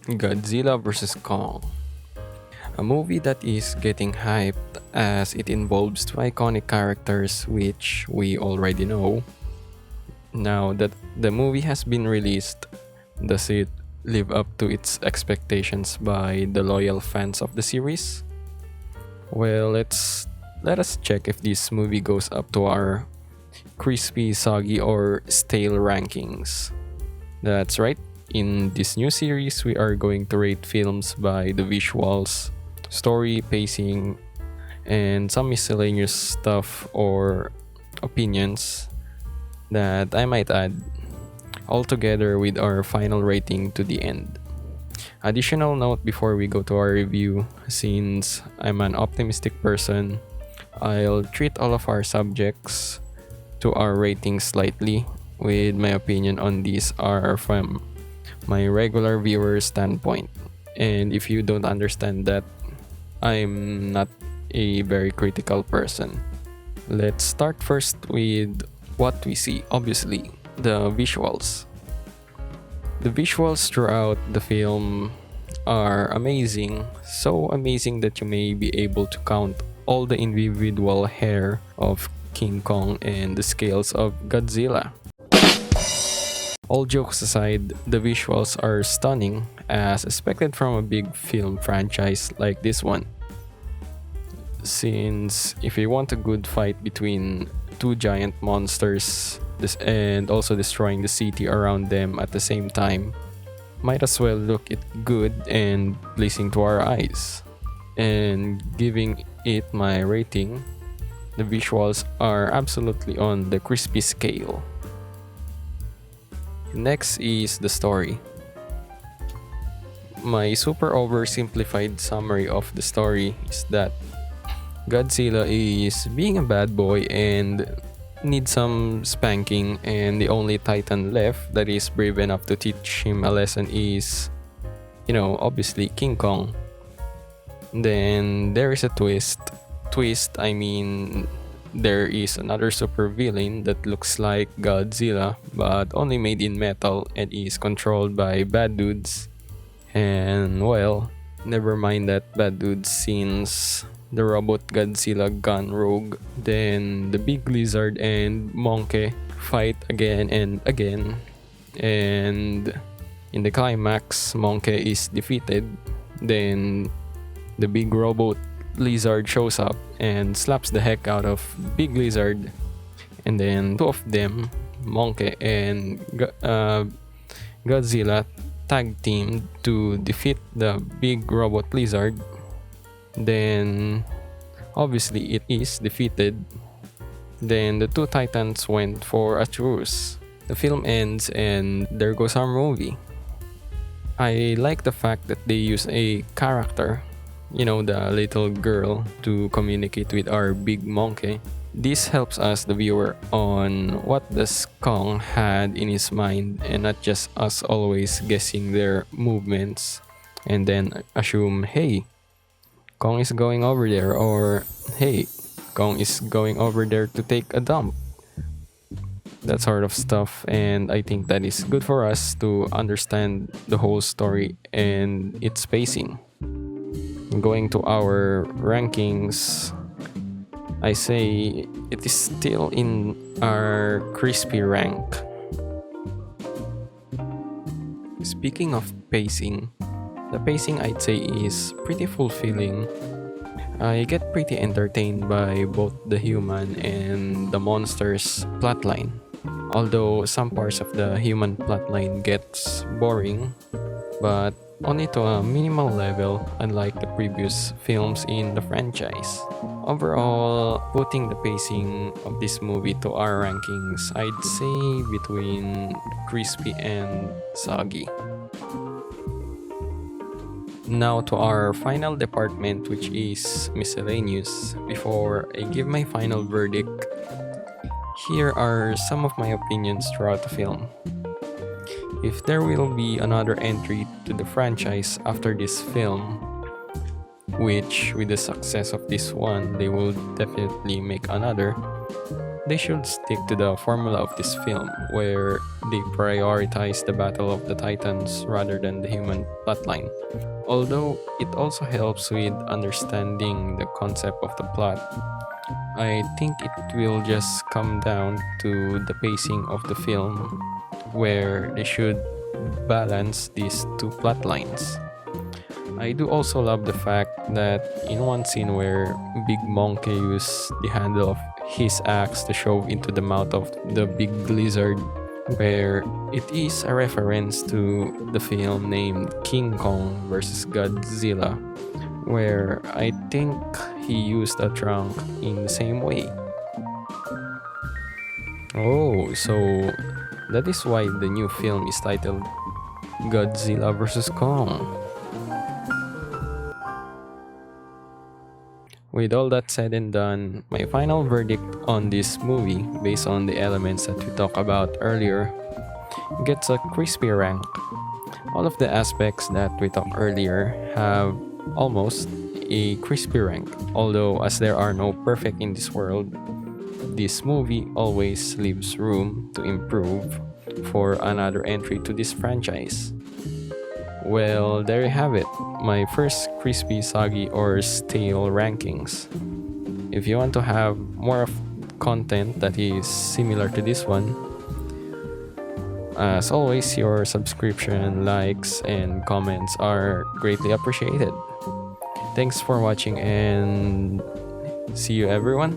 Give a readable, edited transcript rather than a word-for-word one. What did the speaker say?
Godzilla vs. Kong, a movie that is getting hyped as it involves two iconic characters which we already know. Now that the movie has been released, does it live up to its expectations by the loyal fans of the series? Well, let us check if this movie goes up to our crispy, soggy, or stale rankings. That's right. In this new series, we are going to rate films by the visuals, story, pacing, and some miscellaneous stuff or opinions that I might add, all together with our final rating to the end. Additional note before we go to our review, since I'm an optimistic person, I'll treat all of our subjects to our ratings slightly, with my opinion on these are from my regular viewer standpoint. And if you don't understand that, I'm not a very critical person. Let's start first with what we see, obviously, the visuals. The visuals throughout the film are amazing, so amazing that you may be able to count all the individual hair of King Kong and the scales of Godzilla. All jokes aside, the visuals are stunning as expected from a big film franchise like this one. Since if you want a good fight between two giant monsters and also destroying the city around them at the same time, might as well look it good and pleasing to our eyes. And giving it my rating, the visuals are absolutely on the crispy scale. Next is the story. My super oversimplified summary of the story is that Godzilla is being a bad boy and needs some spanking, and the only titan left that is brave enough to teach him a lesson is, obviously King Kong. Then there is a twist. I mean, there is another super villain that looks like Godzilla but only made in metal and is controlled by bad dudes. And well, never mind that bad dudes since the robot Godzilla gone rogue. Then the big lizard and monkey fight again and again. And in the climax, monkey is defeated. Then the big robot lizard shows up and slaps the heck out of big lizard. And then two of them, monkey and Godzilla, tag team to defeat the big robot lizard. Then obviously it is defeated. Then the two titans went for a truce. The film ends and there goes our movie. I like the fact that they use a character, the little girl, to communicate with our big monkey. This helps us, the viewer, on what does Kong had in his mind and not just us always guessing their movements and then assume, hey, Kong is going over there, or hey, Kong is going over there to take a dump. That sort of stuff, and I think that is good for us to understand the whole story and its pacing. Going to our rankings, I say it is still in our crispy rank. Speaking of pacing, the pacing I'd say is pretty fulfilling. I get pretty entertained by both the human and the monsters plotline. Although some parts of the human plotline gets boring, but only to a minimal level, unlike the previous films in the franchise. Overall, putting the pacing of this movie to our rankings, I'd say between crispy and soggy. Now to our final department, which is miscellaneous. Before I give my final verdict, here are some of my opinions throughout the film. If there will be another entry to the franchise after this film, which with the success of this one, they will definitely make another, they should stick to the formula of this film, where they prioritize the Battle of the Titans rather than the human plotline. Although it also helps with understanding the concept of the plot, I think it will just come down to the pacing of the film, where they should balance these two plot lines. I do also love the fact that in one scene where Big Monkey used the handle of his axe to shove into the mouth of the big lizard, where it is a reference to the film named King Kong vs. Godzilla, where I think he used a trunk in the same way. Oh, so that is why the new film is titled Godzilla vs. Kong. With all that said and done, my final verdict on this movie, based on the elements that we talked about earlier, gets a crispy rank. All of the aspects that we talked earlier have almost a crispy rank, although as there are no perfect in this world, this movie always leaves room to improve for another entry to this franchise. Well, there you have it, my first crispy, soggy, or stale rankings. If you want to have more of content that is similar to this one, as always, your subscription, likes, and comments are greatly appreciated. Thanks for watching and see you everyone.